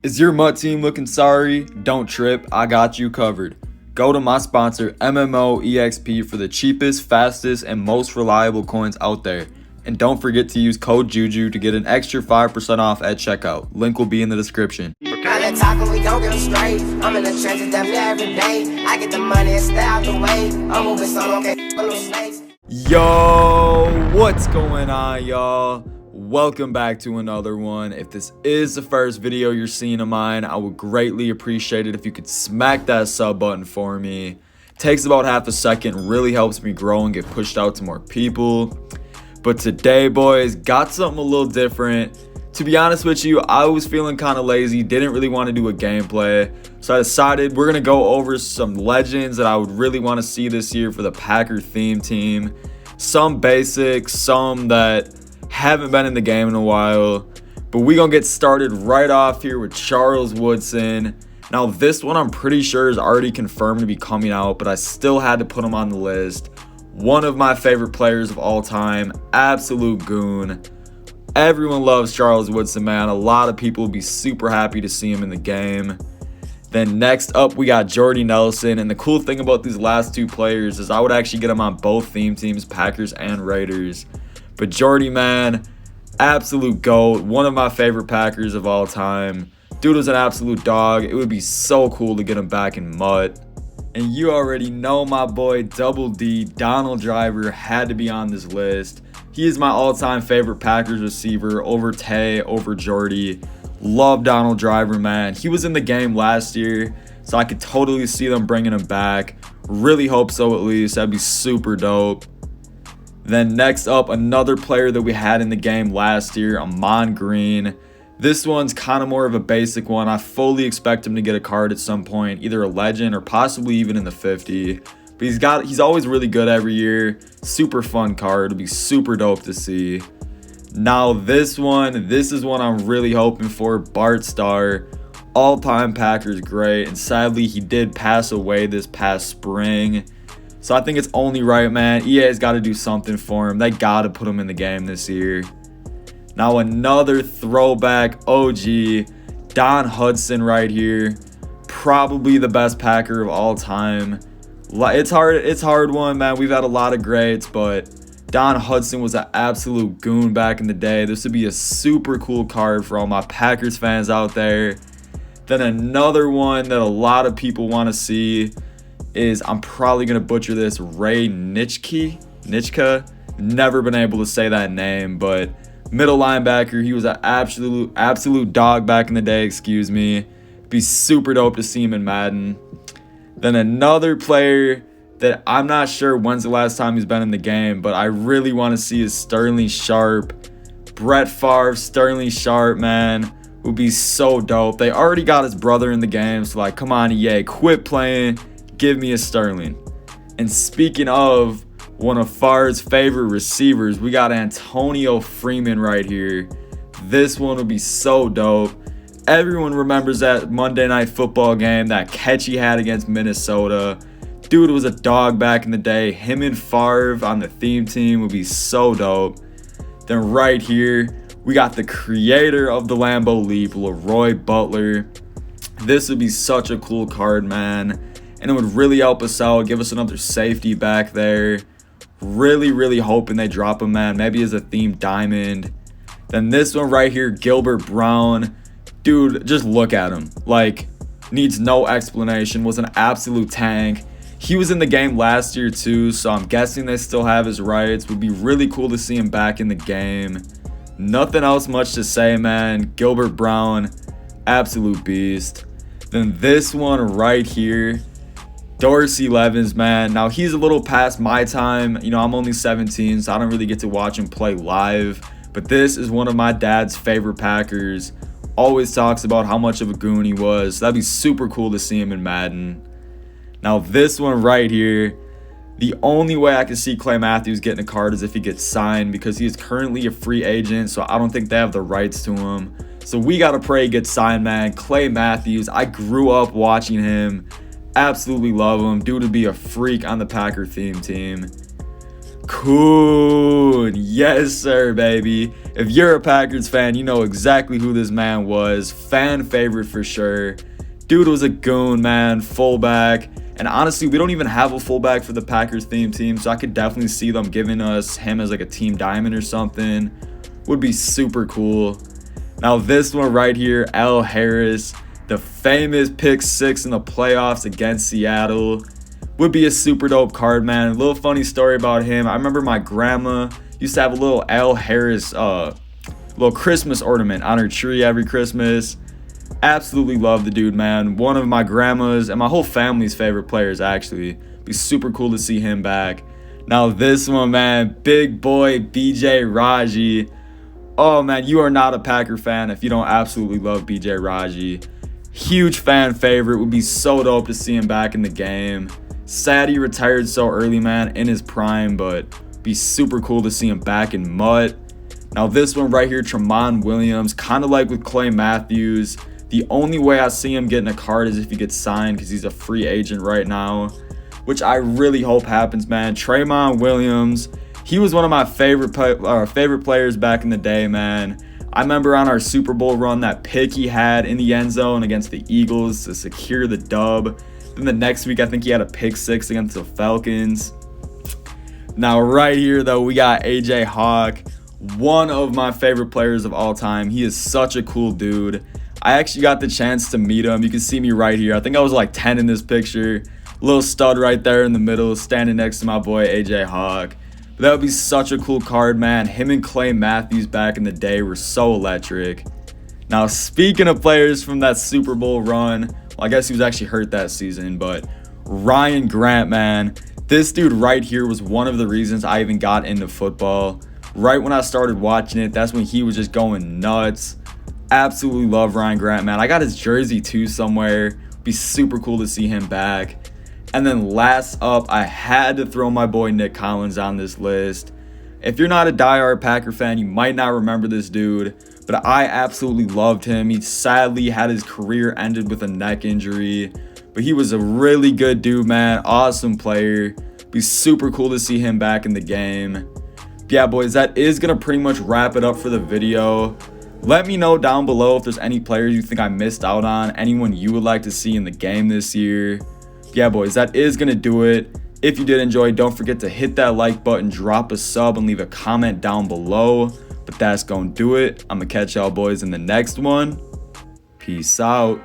Is your MUT team looking sorry? Don't trip, I got you covered. Go to my sponsor MMOEXP for the cheapest, fastest, and most reliable coins out there. And don't forget to use code JUJU to get an extra 5% off at checkout. Link will be in the description. We don't get straight. I'm in the trenches every day. I get the money and stay out the way. I'm moving solo, snakes. Yo, what's going on, y'all? Welcome back to another one. If this is the first video you're seeing of mine, I would greatly appreciate it if you could smack that sub button for me. Takes about half a second, really helps me grow and get pushed out to more people. But today, boys, got something a little different. To be honest with you, I was feeling kind of lazy, didn't really want to do a gameplay. So I decided we're going to go over some legends that I would really want to see this year for the Packer theme team. Some basics, some that haven't been in the game in a while. But we're going to get started right off here with Charles Woodson. Now this one I'm pretty sure is already confirmed to be coming out, but I still had to put him on the list. One of my favorite players of all time, absolute goon. Everyone loves Charles Woodson, man. A lot of people will be super happy to see him in the game. Then next up, we got Jordy Nelson. And the cool thing about these last two players is I would actually get him on both theme teams, Packers and Raiders. But Jordy, man, absolute GOAT. One of my favorite Packers of all time. Dude was an absolute dog. It would be so cool to get him back in MUT. And you already know my boy Double D, Donald Driver, had to be on this list. He is my all-time favorite Packers receiver over Tay, over Jordy. Love Donald Driver, man. He was in the game last year, so I could totally see them bringing him back. Really hope so at least. That'd be super dope. Then next up, another player that we had in the game last year, Ahman Green. This one's kind of more of a basic one. I fully expect him to get a card at some point, either a legend or possibly even in the 50. But he's always really good every year. Super fun card. It'll be super dope to see. Now this is one I'm really hoping for. Bart Starr, all-time Packers great, and sadly he did pass away this past spring. So I think it's only right, man. EA's got to do something for him. They got to put him in the game this year. Now another throwback OG, Don Hudson right here. Probably the best Packer of all time. It's hard one, man. We've had a lot of greats, but Don Hudson was an absolute goon back in the day. This would be a super cool card for all my Packers fans out there. Then another one that a lot of people want to see is, I'm probably going to butcher this, Ray Nitschke. Never been able to say that name, but middle linebacker. He was an absolute dog back in the day, excuse me. Be super dope to see him in Madden. Then another player that I'm not sure when's the last time he's been in the game, but I really want to see is Sterling Sharp. Brett Favre, Sterling Sharp, man, would be so dope. They already got his brother in the game, so like, come on, EA, quit playing. Give me a Sterling. And speaking of one of Favre's favorite receivers, we got Antonio Freeman right here. This one would be so dope. Everyone remembers that Monday Night Football game, that catch he had against Minnesota. Dude was a dog back in the day. Him and Favre on the theme team would be so dope. Then right here, we got the creator of the Lambeau Leap, Leroy Butler. This would be such a cool card, man. And it would really help us out, give us another safety back there. Really hoping they drop him, man. Maybe as a theme diamond. Then this one right here, Gilbert Brown. Dude, just look at him. Like, needs no explanation. Was an absolute tank. He was in the game last year too, so I'm guessing they still have his rights. Would be really cool to see him back in the game. Nothing else much to say, man. Gilbert Brown, absolute beast. Then this one right here, Dorsey Levens, man. Now he's a little past my time. You know, I'm only 17, so I don't really get to watch him play live. But this is one of my dad's favorite Packers. Always talks about how much of a goon he was. So that'd be super cool to see him in Madden. Now this one right here, the only way I can see Clay Matthews getting a card is if he gets signed, because he is currently a free agent, so I don't think they have the rights to him. So we gotta pray he gets signed, man. Clay Matthews, I grew up watching him. Absolutely love him. Dude would be a freak on the Packer theme team. Cool. Yes, sir, baby. If you're a Packers fan, you know exactly who this man was. Fan favorite for sure. Dude was a goon, man. Fullback. And honestly, we don't even have a fullback for the Packers theme team, so I could definitely see them giving us him as like a team diamond or something. Would be super cool. Now this one right here, Al Harris, the famous pick 6 in the playoffs against Seattle. Would be a super dope card, man. A little funny story about him. I remember my grandma used to have a little Al Harris little Christmas ornament on her tree every Christmas. Absolutely love the dude, man. One of my grandma's and my whole family's favorite players, actually. Be super cool to see him back. Now this one, man, big boy BJ Raji. Oh man, you are not a Packer fan if you don't absolutely love BJ Raji. Huge fan favorite. Would be so dope to see him back in the game. Sad he retired so early, man, in his prime, but be super cool to see him back in Mutt. Now this one right here, Tramon Williams, kind of like with Clay Matthews. The only way I see him getting a card is if he gets signed because he's a free agent right now, which I really hope happens, man. Tramon Williams, he was one of my favorite players back in the day, man. I remember on our Super Bowl run, that pick he had in the end zone against the Eagles to secure the dub. Then the next week, I think he had a pick 6 against the Falcons. Now right here, though, we got AJ Hawk, one of my favorite players of all time. He is such a cool dude. I actually got the chance to meet him. You can see me right here. I think I was like 10 in this picture. Little stud right there in the middle, standing next to my boy AJ Hawk. But that would be such a cool card, man. Him and Clay Matthews back in the day were so electric. Now, speaking of players from that Super Bowl run, well, I guess he was actually hurt that season, but Ryan Grant, man. This dude right here was one of the reasons I even got into football. Right when I started watching it, that's when he was just going nuts. Absolutely love Ryan Grant, man. I got his jersey too somewhere. Be super cool to see him back. And then last up, I had to throw my boy Nick Collins on this list. If you're not a diehard Packer fan, you might not remember this dude, but I absolutely loved him. He sadly had his career ended with a neck injury, but he was a really good dude, man. Awesome player. Be super cool to see him back in the game. But yeah, boys, that is going to pretty much wrap it up for the video. Let me know down below if there's any players you think I missed out on, anyone you would like to see in the game this year. Yeah, boys, that is going to do it. If you did enjoy, don't forget to hit that like button, drop a sub, and leave a comment down below. But that's going to do it. I'm going to catch y'all boys in the next one. Peace out.